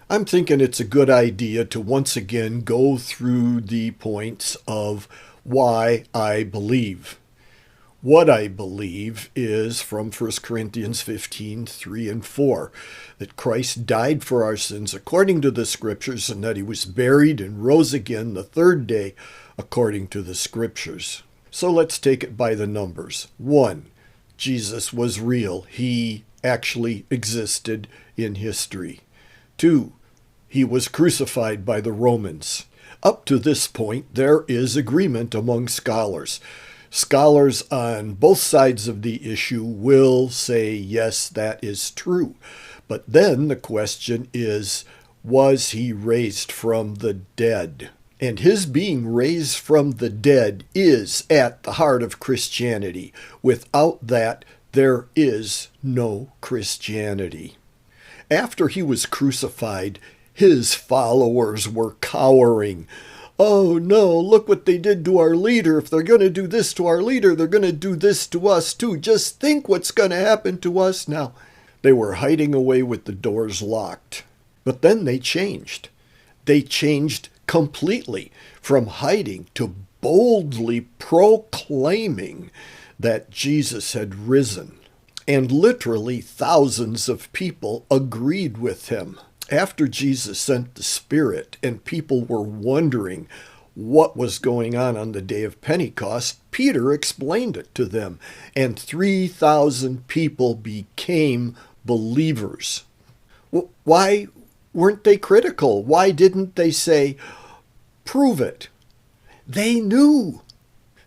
I'm thinking it's a good idea to once again go through the points of why I believe. What I believe is from 1 Corinthians 15, 3 and 4, that Christ died for our sins according to the Scriptures, and that he was buried and rose again the third day according to the Scriptures. So let's take it by the numbers. 1. Jesus was real. He actually existed in history. 2. He was crucified by the Romans. Up to this point, there is agreement among scholars. Scholars on both sides of the issue will say, yes, that is true. But then the question is, was he raised from the dead? And his being raised from the dead is at the heart of Christianity. Without that, there is no Christianity. After he was crucified, his followers were cowering. Oh no, look what they did to our leader. If they're going to do this to our leader, they're going to do this to us too. Just think what's going to happen to us now. They were hiding away with the doors locked. But then they changed. They changed completely from hiding to boldly proclaiming that Jesus had risen. And literally thousands of people agreed with him. After Jesus sent the Spirit and people were wondering what was going on the day of Pentecost, Peter explained it to them, and 3,000 people became believers. Why weren't they critical? Why didn't they say, prove it? They knew.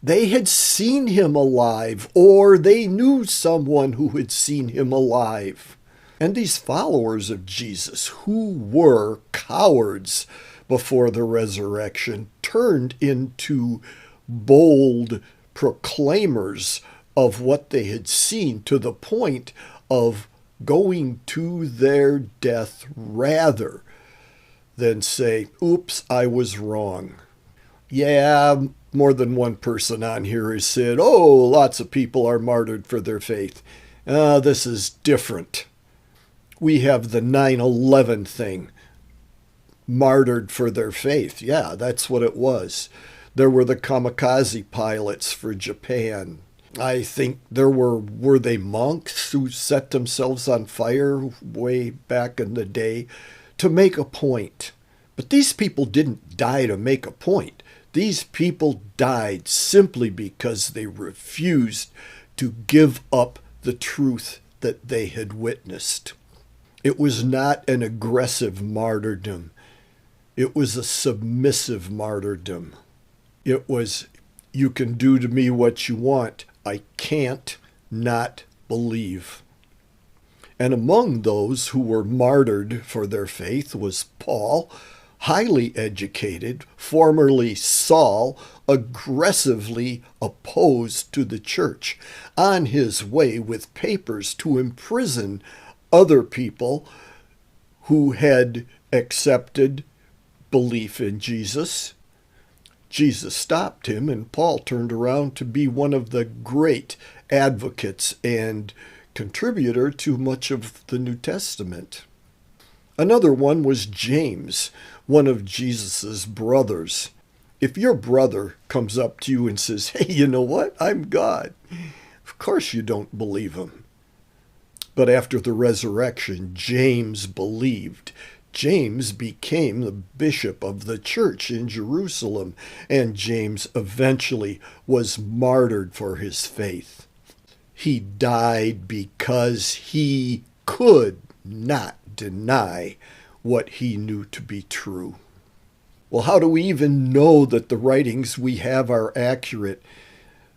They had seen him alive, or they knew someone who had seen him alive. And these followers of Jesus, who were cowards before the resurrection, turned into bold proclaimers of what they had seen, to the point of going to their death rather than say, oops, I was wrong. Yeah, more than one person on here has said, oh, lots of people are martyred for their faith. This is different. We have the 9/11 thing, martyred for their faith. Yeah, that's what it was. There were the kamikaze pilots for Japan. I think were they monks who set themselves on fire way back in the day to make a point. But these people didn't die to make a point. These people died simply because they refused to give up the truth that they had witnessed. It was not an aggressive martyrdom. It was a submissive martyrdom. It was, you can do to me what you want. I can't not believe. And among those who were martyred for their faith was Paul, highly educated, formerly Saul, aggressively opposed to the church, on his way with papers to imprison other people who had accepted belief in Jesus. Jesus stopped him, and Paul turned around to be one of the great advocates and contributor to much of the New Testament. Another one was James, one of Jesus's brothers. If your brother comes up to you and says, hey, you know what? I'm God. Of course you don't believe him. But after the resurrection, James believed. James became the bishop of the church in Jerusalem, and James eventually was martyred for his faith. He died because he could not deny what he knew to be true. Well, how do we even know that the writings we have are accurate?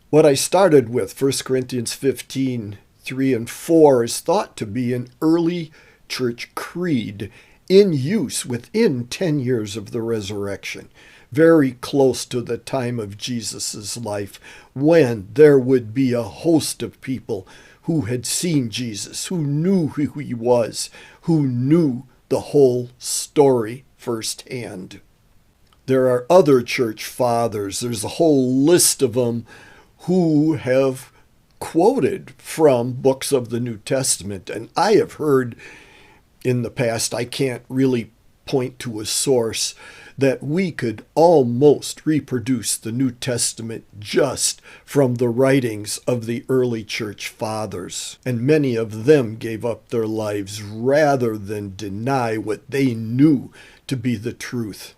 What I started with, 1 Corinthians 15, 3 and 4, is thought to be an early church creed in use within 10 years of the resurrection, very close to the time of Jesus' life, when there would be a host of people who had seen Jesus, who knew who he was, who knew the whole story firsthand. There are other church fathers, there's a whole list of them, who have quoted from books of the New Testament. And I have heard in the past, I can't really point to a source that we could almost reproduce the New Testament just from the writings of the early church fathers. And many of them gave up their lives rather than deny what they knew to be the truth.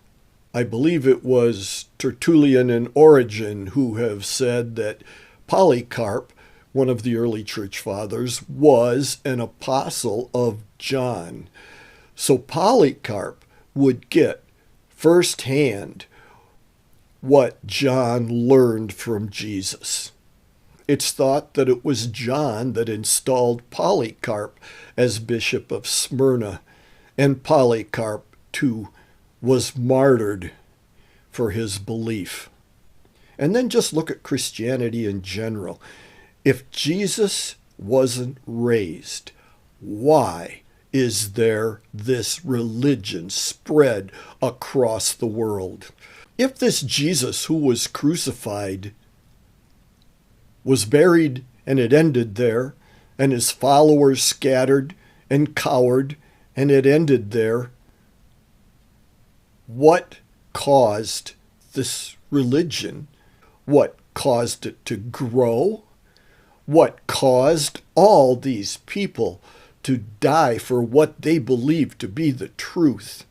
I believe it was Tertullian and Origen who have said that Polycarp, one of the early church fathers, was an apostle of John. So Polycarp would get firsthand what John learned from Jesus. It's thought that it was John that installed Polycarp as Bishop of Smyrna, and Polycarp, too, was martyred for his belief. And then just look at Christianity in general. If Jesus wasn't raised, why is there this religion spread across the world? If this Jesus who was crucified was buried and it ended there, and his followers scattered and cowered and it ended there, what caused this religion? What caused it to grow? What caused all these people to die for what they believed to be the truth?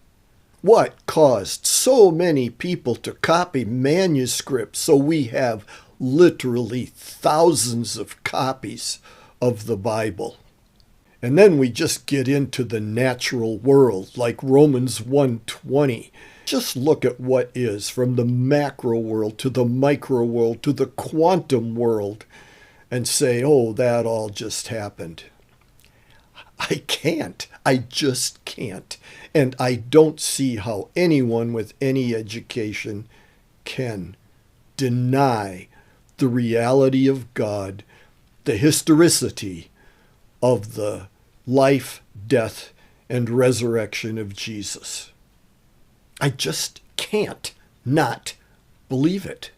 What caused so many people to copy manuscripts so we have literally thousands of copies of the Bible? And then we just get into the natural world, like Romans 1:20. Just look at what is, from the macro world to the micro world to the quantum world, and say, oh, that all just happened. I can't. I just can't. And I don't see how anyone with any education can deny the reality of God, the historicity of the life, death, and resurrection of Jesus. I just can't not believe it.